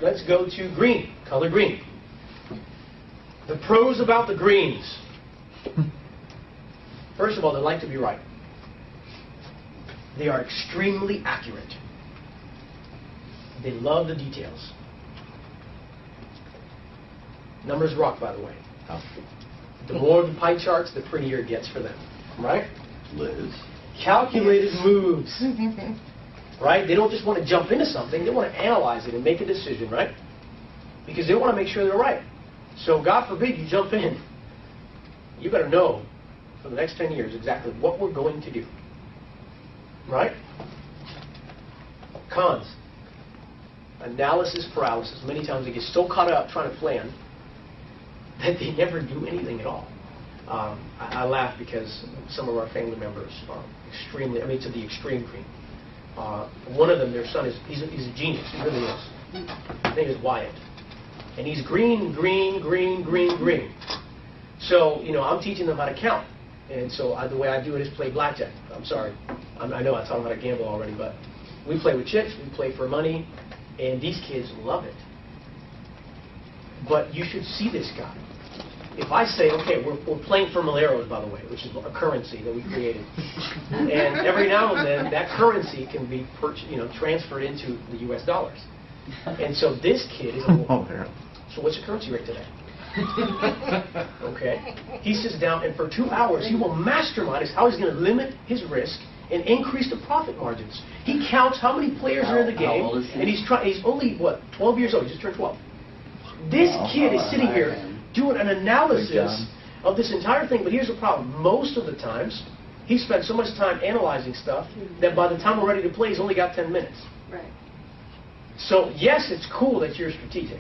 let's go to green, color green. The pros about the greens. First of all, they like to be right. They are extremely accurate. They love the details. Numbers rock, by the way. The more the pie charts, the prettier it gets for them. Right? Liz. Calculated moves. Right? They don't just want to jump into something. They want to analyze it and make a decision, right? Because they want to make sure they're right. So God forbid you jump in. You better know for the next 10 years exactly what we're going to do. Right? Cons. Analysis paralysis. Many times they get so caught up trying to plan that they never do anything at all. I laugh because some of our family members are extremely, to the extreme green. One of them, their son, he's a genius. He really is. His name is Wyatt. And he's green, green, green, green, green. So, I'm teaching them how to count. And so the way I do it is play blackjack. I'm sorry. I know I taught them how to gamble already, but we play with chips, we play for money, and these kids love it. But you should see this guy. If I say, okay, we're playing for Meleros, by the way, which is a currency that we created, and every now and then that currency can be transferred into the U.S. dollars. And so this kid is so what's the currency rate today? Okay. He sits down, and for 2 hours, he will mastermind how he's going to limit his risk and increase the profit margins. He counts how many players are in the game, and he's only, 12 years old. He just turned 12. This kid is sitting here doing an analysis of this entire thing, but here's the problem. Most of the times, he spent so much time analyzing stuff that by the time we're ready to play, he's only got 10 minutes. Right. So, yes, it's cool that you're strategic,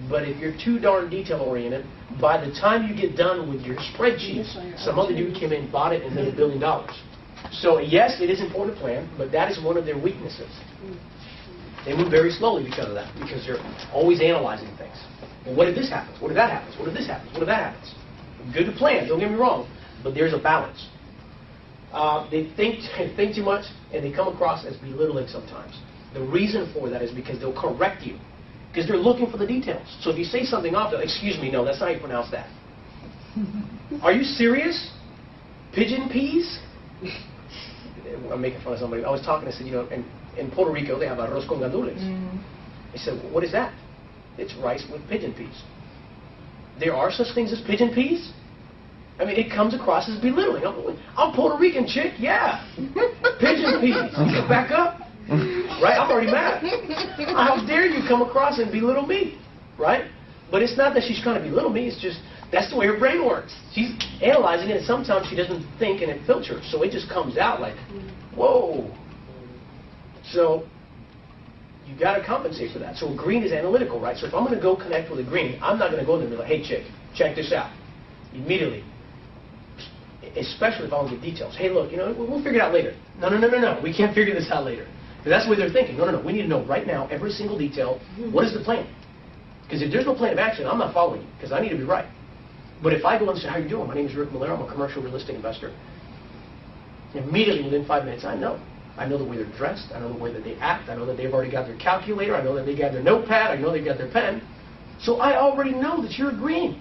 but if you're too darn detail-oriented, by the time you get done with your spreadsheets, some other dude came in, bought it, and made $1 billion. So, yes, it is important to plan, but that is one of their weaknesses. They move very slowly because of that, because they're always analyzing things. Well, what if this happens? What if that happens? What if this happens? What if that happens? Good to plan, don't get me wrong, but there's a balance. They think too much, and they come across as belittling sometimes. The reason for that is because they'll correct you, because they're looking for the details. So if you say something off, excuse me, no, that's not how you pronounce that. Are you serious? Pigeon peas? I'm making fun of somebody. I was talking, I said, in Puerto Rico, they have arroz con gandules. I said, what is that? It's rice with pigeon peas. There are such things as pigeon peas? It comes across as belittling. I'm Puerto Rican, chick, yeah. Pigeon peas. Get back up. Right? I'm already mad. How dare you come across and belittle me? Right? But it's not that she's trying to belittle me. It's just, that's the way her brain works. She's analyzing it, and sometimes she doesn't think, and it filters. So it just comes out like, whoa. So you got to compensate for that. So a green is analytical, right? So if I'm going to go connect with a green, I'm not going to go there and be like, hey, chick, check this out. Immediately. Especially if I want to get details. Hey, look, we'll figure it out later. No. We can't figure this out later. Because that's the way they're thinking. No. We need to know right now, every single detail, what is the plan? Because if there's no plan of action, I'm not following you, because I need to be right. But if I go and say, how are you doing? My name is Rick Melero. I'm a commercial real estate investor. Immediately, within 5 minutes, I know. I know the way they're dressed. I know the way that they act. I know that they've already got their calculator. I know that they got their notepad. I know they've got their pen. So I already know that you're green.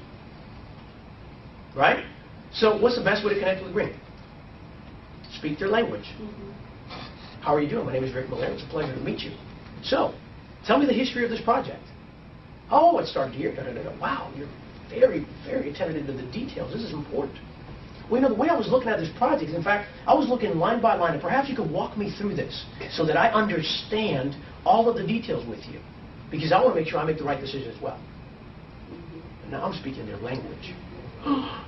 Right? So what's the best way to connect with green? Speak their language. How are you doing? My name is Rick Melero. It's a pleasure to meet you. So, tell me the history of this project. Oh, it started here. Wow, you're very, very attentive to the details. This is important. Well, the way I was looking at this project, in fact, I was looking line by line, and perhaps you could walk me through this so that I understand all of the details with you. Because I want to make sure I make the right decision as well. Now I'm speaking their language.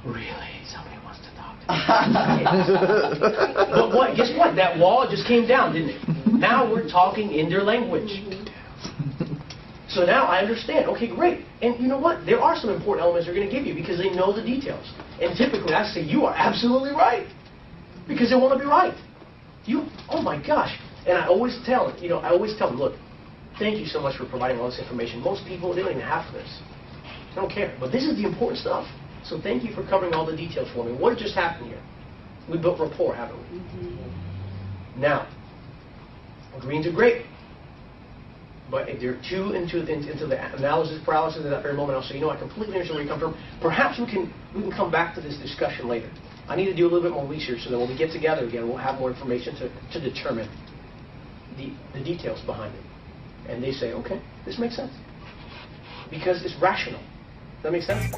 Really? Somebody wants to talk to me. But what? Guess what? That wall just came down, didn't it? Now we're talking in their language. So now I understand. Okay, great. And you know what? There are some important elements they're going to give you because they know the details. And typically I say, you are absolutely right. Because they want to be right. Oh my gosh. And I always tell them, look, thank you so much for providing all this information. Most people don't even have this. They don't care. But this is the important stuff. So thank you for covering all the details for me. What just happened here? We built rapport, haven't we? Now, greens are great. But if they're too into the analysis paralysis at that very moment, I'll say, I completely understand where you come from. Perhaps we can come back to this discussion later. I need to do a little bit more research so that when we get together again, we'll have more information to determine the details behind it. And they say, okay, this makes sense. Because it's rational. Does that make sense?